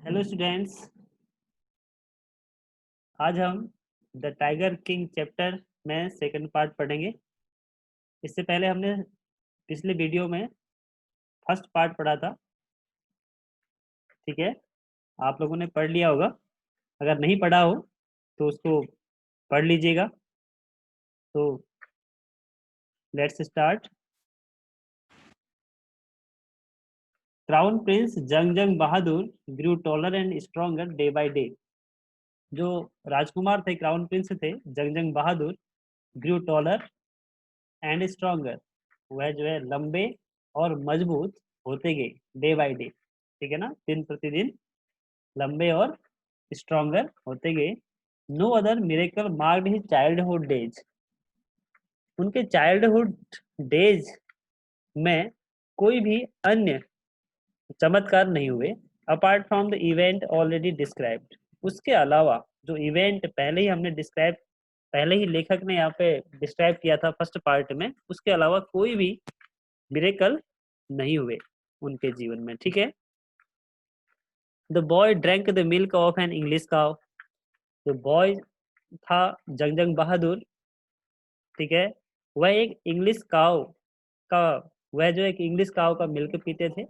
Hello students, आज हम the tiger king chapter में सेकंड पार्ट पढ़ेंगे। इससे पहले हमने पिछले वीडियो में फर्स्ट पार्ट पढ़ा था। ठीक है, आप लोगों ने पढ़ लिया होगा। अगर नहीं पढ़ा हो तो उसको पढ़ लीजिएगा। तो let's start. Crown prince Jang Bahadur grew taller and stronger day by day. जो राजकुमार थे, क्राउन प्रिंस थे Jang Bahadur, grew taller and stronger, वह जो है लंबे और मजबूत होते गए डे बाय डे। ठीक है ना, दिन प्रतिदिन लंबे और स्ट्रॉन्गर होते गए। No other miracle marked his childhood days. उनके चाइल्डहुड डेज में कोई भी अन्य चमत्कार नहीं हुए, apart from the event already described. उसके अलावा जो इवेंट पहले ही हमने डिस्क्राइब, पहले ही लेखक ने यहाँ पे डिस्क्राइब किया था फर्स्ट पार्ट में, उसके अलावा कोई भी मिरेकल नहीं हुए उनके जीवन में। ठीक है। The boy drank the milk of an English cow. जो बॉय था जंग बहादुर, ठीक है, वह एक इंग्लिश काउ का, वह जो एक इंग्लिश काउ का मिल्क पीते थे।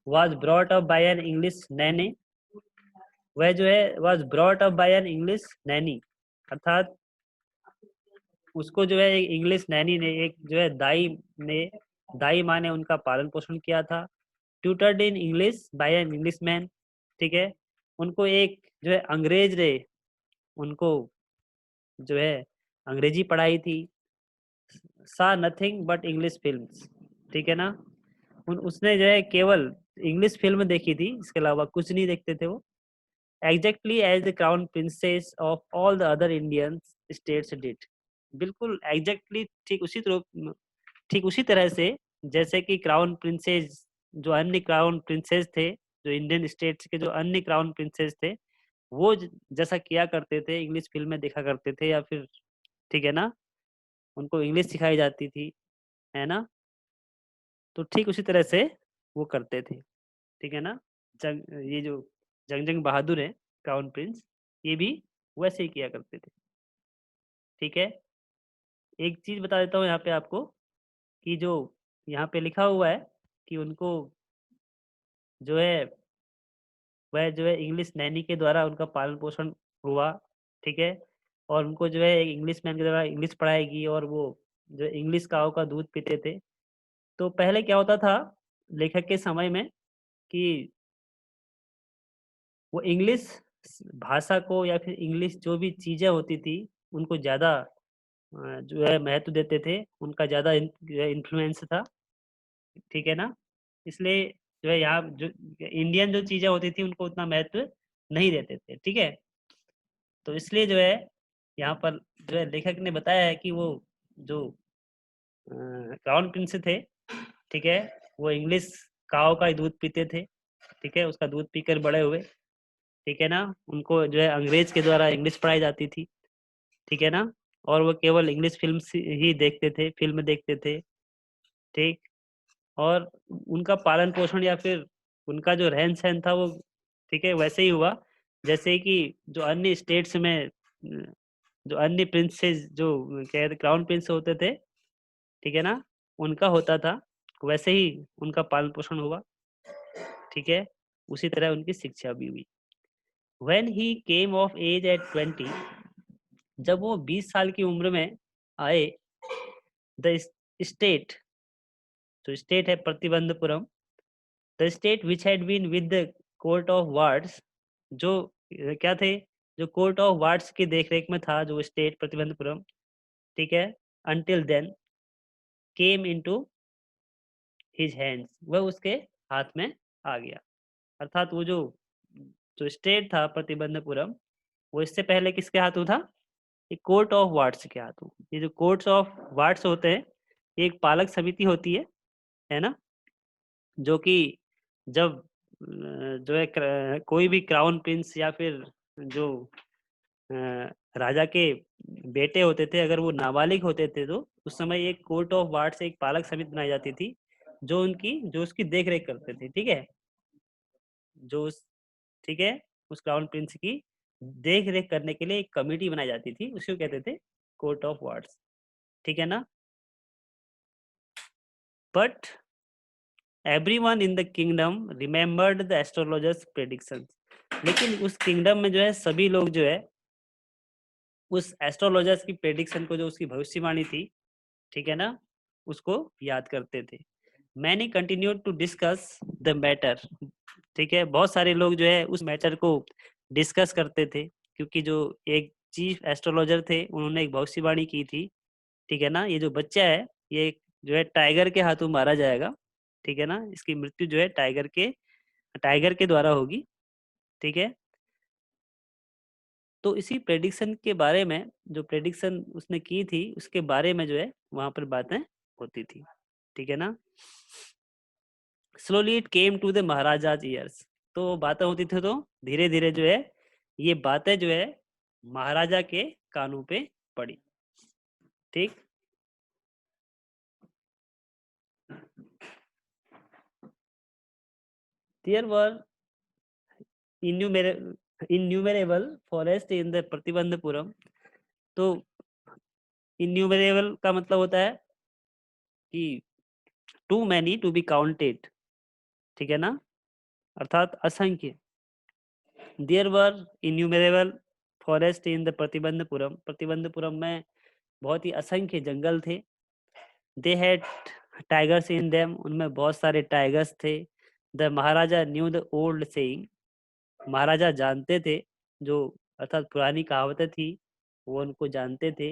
Was brought up by an English Naini. वह जो है was brought up by an English Naini, अर्थात उसको जो है एक इंग्लिश नैनी ने, एक जो है ने, दाई माँ ने उनका पालन पोषण किया था। Tutored in English by an English man. ठीक है, उनको एक जो है अंग्रेज ने उनको जो है अंग्रेजी पढ़ाई थी। सा नथिंग बट इंग्लिश फिल्म्स। ठीक है ना, उसने जो है केवल इंग्लिश फिल्म देखी थी, इसके अलावा कुछ नहीं देखते थे वो। Exactly as the crown princes of all the other Indian states did. बिल्कुल एग्जैक्टली ठीक उसी तरह से जैसे कि क्राउन प्रिंसेस, जो अन्य क्राउन प्रिंसेस थे, जो इंडियन स्टेट्स के जो अन्य क्राउन प्रिंसेस थे, वो जैसा किया करते थे, इंग्लिश फिल्में देखा करते थे, या फिर ठीक है ना, उनको इंग्लिश सिखाई जाती थी, है ना। तो ठीक उसी तरह से वो करते थे। ठीक है ना। ये जो जंग बहादुर है, क्राउन प्रिंस, ये भी वैसे ही किया करते थे। ठीक है। एक चीज बता देता हूँ यहाँ पे आपको, कि जो यहाँ पे लिखा हुआ है कि उनको जो है, वह जो है इंग्लिश नैनी के द्वारा उनका पालन पोषण हुआ। ठीक है, और उनको जो है एक इंग्लिश मैन के द्वारा इंग्लिश पढ़ाई गई, और वो जो इंग्लिश काऊ का दूध पीते थे। तो पहले क्या होता था लेखक के समय में, कि वो इंग्लिश भाषा को, या फिर इंग्लिश जो भी चीज़ें होती थी, उनको ज़्यादा जो है महत्व देते थे, उनका ज़्यादा इन्फ्लुएंस था। ठीक है ना, इसलिए जो है यहाँ जो इंडियन जो चीज़ें होती थी उनको उतना महत्व नहीं देते थे। ठीक है, तो इसलिए जो है यहाँ पर जो है लेखक ने बताया है कि वो जो क्राउन प्रिंस थे, ठीक है, वो इंग्लिश काऊ का ही दूध पीते थे। ठीक है, उसका दूध पीकर बड़े हुए। ठीक है ना, उनको जो है अंग्रेज के द्वारा इंग्लिश पढ़ाई जाती थी। ठीक है ना, और वो केवल इंग्लिश फिल्म ही देखते थे, फिल्म देखते थे। ठीक, और उनका पालन पोषण या फिर उनका जो रहन सहन था वो, ठीक है, वैसे ही हुआ जैसे कि जो अन्य स्टेट्स में जो अन्य प्रिंसेस, जो क्या कहते क्राउन प्रिंस होते थे, ठीक है ना, उनका होता था, वैसे ही उनका पालन पोषण हुआ। ठीक है, उसी तरह उनकी शिक्षा भी हुई। When he came of age at 20, जब वो 20 साल की उम्र में आए, द स्टेट, जो स्टेट है Pratibandhapuram, the state which had been with the court of wards, जो क्या थे, जो कोर्ट ऑफ वार्ड्स की देखरेख में था, जो स्टेट प्रतिबंधपुरम, ठीक है, until then came into his hands, वह उसके हाथ में आ गया। अर्थात वो जो जो स्टेट था प्रतिबंधपुरम, वो इससे पहले किसके हाथों था, ये कोर्ट ऑफ वार्ड्स के हाथों। ये जो कोर्ट्स ऑफ वार्ड्स होते हैं, ये एक पालक समिति होती है ना, जो कि जब जो है कोई भी क्राउन प्रिंस या फिर जो अ, राजा के बेटे होते थे, अगर वो नाबालिग होते थे, तो उस समय एक कोर्ट ऑफ वार्ड से एक पालक समिति बनाई जाती थी, जो उसकी देख रेख करते थे। ठीक है, जो ठीक है, उस क्राउन प्रिंस की देख रेख करने के लिए एक कमेटी बनाई जाती थी, उसको कहते थे कोर्ट ऑफ वार्ड्स, ठीक है ना। But everyone in the kingdom remembered the astrologers predictions, लेकिन उस किंगडम में जो है सभी लोग जो है उस एस्ट्रोलॉजर्स की प्रेडिक्शन को, जो उसकी भविष्यवाणी थी, ठीक है ना, उसको याद करते थे। Many continue to discuss the matter, ठीक है, बहुत सारे लोग जो है उस मैटर को डिस्कस करते थे, क्योंकि जो एक चीफ एस्ट्रोलॉजर थे उन्होंने एक भविष्यवाणी की थी, ठीक है ना, ये जो बच्चा है ये जो है टाइगर के हाथों मारा जाएगा, ठीक है ना, इसकी मृत्यु जो है टाइगर के द्वारा होगी, ठीक है। तो इसी प्रेडिक्शन के बारे में, जो प्रेडिक्शन उसने की थी उसके बारे में जो है वहां पर बातें होती थी, ठीक है ना। Slowly it came to the maharaja's ears, तो बातें होती थी तो धीरे धीरे जो है ये बातें जो है महाराजा के कानों पे पड़ी, ठीक। There were innumerable forest in the Pratibandhapuram, तो इन्यूमरेबल का मतलब होता है कि too many to be counted, ठीक है ना, अर्थात असंख्य। There were innumerable forest in the Pratibandhapuram, Pratibandhapuram में बहुत ही असंख्य जंगल थे। They had tigers in them, उनमें बहुत सारे टाइगर्स थे। The maharaja knew the old saying, maharaja जानते थे, जो अर्थात पुरानी कहावतें थी वो उनको जानते थे।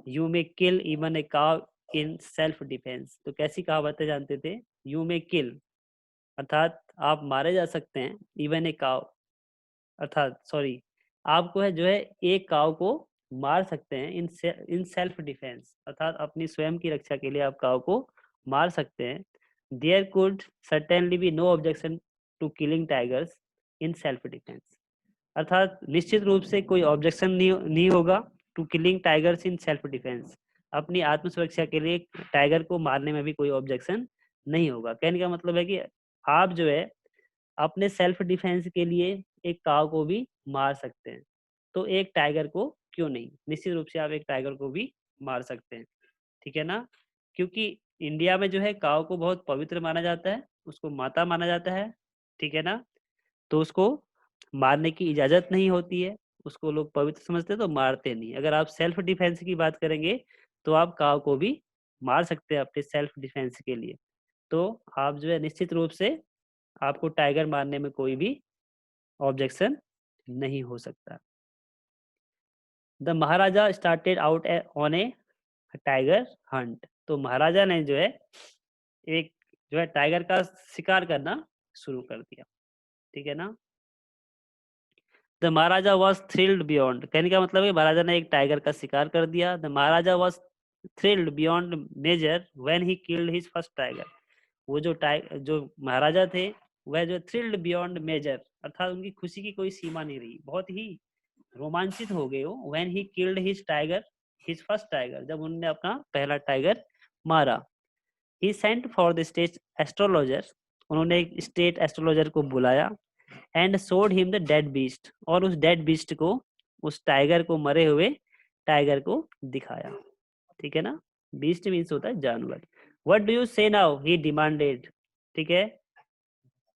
You may kill even a काव इन सेल्फ डिफेंस, तो कैसी कहावतें जानते थे, यू मे किल अर्थात आप मारे जा सकते हैं, इवन ए काव अर्थात सॉरी आपको है जो है एक काव को मार सकते हैं, इन सेल्फ डिफेंस अर्थात अपनी स्वयं की रक्षा के लिए आप काव को मार सकते हैं। There could certainly be no objection to killing tigers in self defence, अर्थात निश्चित रूप से कोई ऑब्जेक्शन नहीं होगा to killing tigers in self defence, अपनी आत्म सुरक्षा के लिए टाइगर को मारने में भी कोई ऑब्जेक्शन नहीं होगा। कहने का मतलब है कि आप जो है अपने सेल्फ डिफेंस के लिए एक काव को भी मार सकते हैं, तो एक टाइगर को क्यों नहीं, निश्चित रूप से आप एक टाइगर को भी मार सकते हैं, ठीक है ना। क्योंकि इंडिया में जो है काव को बहुत पवित्र माना जाता है, उसको माता माना जाता है, ठीक है ना, तो उसको मारने की इजाजत नहीं होती है, उसको लोग पवित्र समझते हैं तो मारते नहीं। अगर आप सेल्फ डिफेंस की बात करेंगे तो आप काव को भी मार सकते हैं अपने सेल्फ डिफेंस के लिए, तो आप जो है निश्चित रूप से आपको टाइगर मारने में कोई भी ऑब्जेक्शन नहीं हो सकता। The Maharaja started out on A tiger Hunt, तो महाराजा ने जो है एक जो है टाइगर का शिकार करना शुरू कर दिया, ठीक है ना। The Maharaja was thrilled beyond, कहने का मतलब है महाराजा ने एक टाइगर का शिकार कर दिया। The Maharaja was thrilled beyond measure when he killed his first tiger, वो जो महाराजा थे वह जो थ्रिल्ड बियॉन्ड मेजर अर्थात उनकी खुशी की कोई सीमा नहीं रही, बहुत ही रोमांचित हो गए वो when he killed his first tiger, जब उन्होंने अपना पहला टाइगर मारा। He sent for the state astrologer, उन्होंने एक स्टेट एस्ट्रोलॉजर को बुलाया। And showed him the dead beast, और उस डेड बीस्ट को, उस टाइगर को, मरे हुए टाइगर को दिखाया, ठीक है ना। बीस्ट मीन्स होता है जानवर। व्हाट डू यू से नाउ, ही डिमांडेड, ठीक है।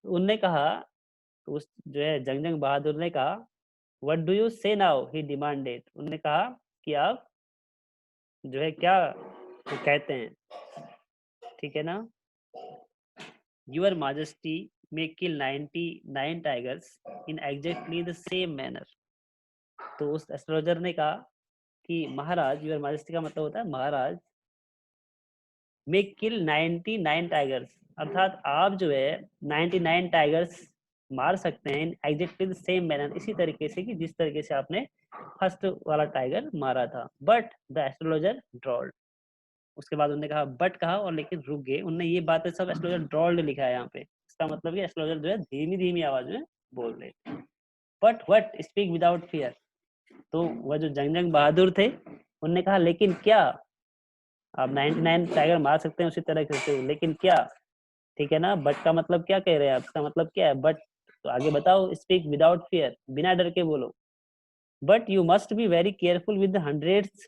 उनने कहा, उस जो है जंग बहादुर ने कहा, व्हाट डू यू से नाउ, ही डिमांडेड, उन्होंने कहा कि आप जो है क्या कहते हैं, ठीक है ना। Your majesty may kill 99 tigers in exactly the same manner, तो उस एस्ट्रोलॉजर ने कहा कि महाराज, योर माजेस्टी का मतलब होता है महाराज, मे किल 99 टाइगर्स अर्थात आप जो है 99 टाइगर्स मार सकते हैं इन एग्जैक्टली द सेम मैनर, इसी तरीके से कि जिस तरीके से आपने फर्स्ट वाला टाइगर मारा था। बट द एस्ट्रोलॉजर ड्रॉल्ड, उसके बाद उन्होंने कहा बट कहा और लेकिन रुक गए, उनने ये बातें सब एस्ट्रोलॉजर ड्रॉल्ड लिखा है यहाँ पे, इसका मतलब कि एस्ट्रोलॉजर जो है धीमी धीमी आवाज में बोल रहे। But what, speak without fear, तो वह जो जंग बहादुर थे उनने कहा लेकिन क्या, आप 99 टाइगर मार सकते हैं उसी तरह से, लेकिन क्या, ठीक है ना। बट का मतलब क्या कह रहे हैं आप, इसका मतलब क्या है बट, तो आगे बताओ, स्पीक विदाउट फियर, बिना डर के बोलो। But you must be very careful with hundreds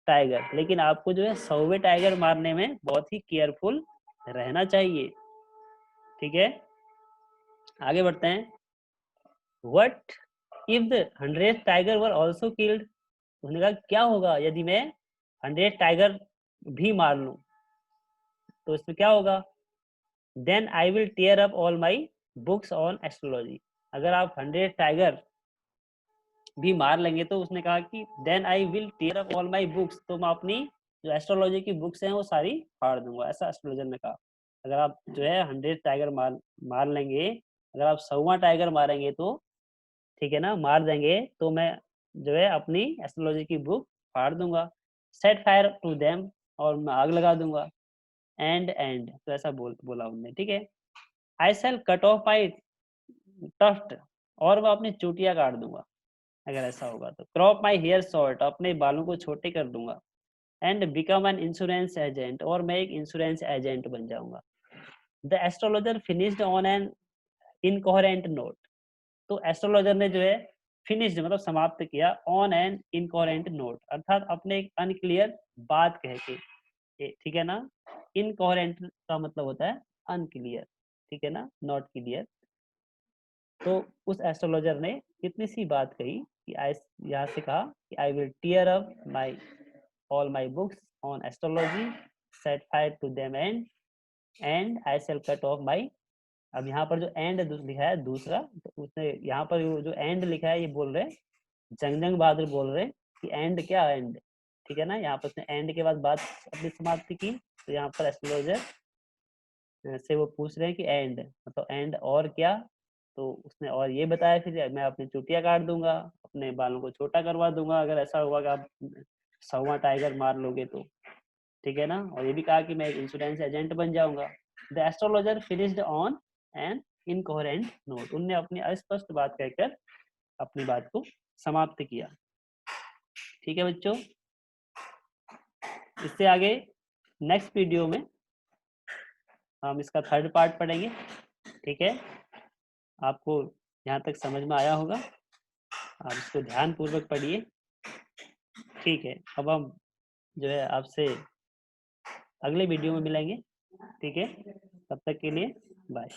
tiger, लेकिन आपको जो है 100वें टाइगर मारने में बहुत ही केयरफुल रहना चाहिए। ठीक है, आगे बढ़ते हैं। What if the 100th tiger were also killed, उन्होंने कहा क्या होगा यदि मैं 100 टाइगर भी मार लूं, तो इसमें क्या होगा। Then I will tear up all my books on astrology, अगर आप 100 टाइगर भी मार लेंगे तो उसने कहा कि then I will tear up all my books, तो मैं अपनी जो एस्ट्रोलॉजी की बुक्स हैं वो सारी फाड़ दूंगा, ऐसा एस्ट्रोलॉजर ने कहा। अगर आप जो है 100 टाइगर मार लेंगे, अगर आप 100वां टाइगर मारेंगे तो, ठीक है ना, मार देंगे तो मैं जो है अपनी एस्ट्रोलॉजी की बुक फाड़ दूंगा। सेट फायर टू देम, और मैं आग लगा दूंगा। एंड तो ऐसा बोला उनने। ठीक है, I shall cut off my tuft, और मैं अपनी चूटियां काट दूंगा अगर ऐसा होगा तो। क्रॉप माई हेयर शॉर्ट, अपने बालों को छोटे कर दूंगा। And become an insurance agent, और मैं एक इंश्योरेंस एजेंट बन जाऊंगा। The astrologer finished on an incoherent note, तो एस्ट्रोलॉजर ने जो है फिनिश्ड मतलब समाप्त किया, ऑन एन इनकोहेरेंट नोट, अर्थात अपने एक अनक्लियर बात कह के। ठीक है ना, इनकोहेरेंट का मतलब होता है अनक्लियर, ठीक है ना, नॉट क्लियर। तो उस एस्ट्रोलॉजर ने कितनी सी बात कही कि आई, यहाँ से कहा कि I will tear up my all my books on astrology, set fire to them and I shall cut off my. अब यहाँ पर जो एंड लिखा है दूसरा, तो उसने यहाँ पर जो एंड लिखा है ये बोल रहे जंग बहादुर बोल रहे कि एंड क्या एंड, ठीक है ना, यहाँ पर उसने एंड के बाद बात अपनी समाप्ति की। तो यहाँ पर एस्ट्रोलॉजर से वो पूछ रहे हैं कि एंड मतलब एंड और क्या, तो उसने और ये बताया फिर मैं अपनी चुटिया काट दूंगा, अपने बालों को छोटा करवा दूंगा अगर ऐसा हुआ कि आप 100वां टाइगर मार लोगे तो, ठीक है ना, और ये भी कहा कि मैं एक इंश्योरेंस एजेंट बन जाऊंगा। The astrologer finished on an incoherent note, उनने अपनी अस्पष्ट बात कहकर अपनी बात को समाप्त किया। ठीक है बच्चों, इससे आगे नेक्स्ट वीडियो में हम इसका थर्ड पार्ट पढ़ेंगे। ठीक है, आपको यहाँ तक समझ में आया होगा, आप इसको ध्यान पूर्वक पढ़िए। ठीक है, अब हम जो है आपसे अगले वीडियो में मिलेंगे। ठीक है, तब तक के लिए बाय।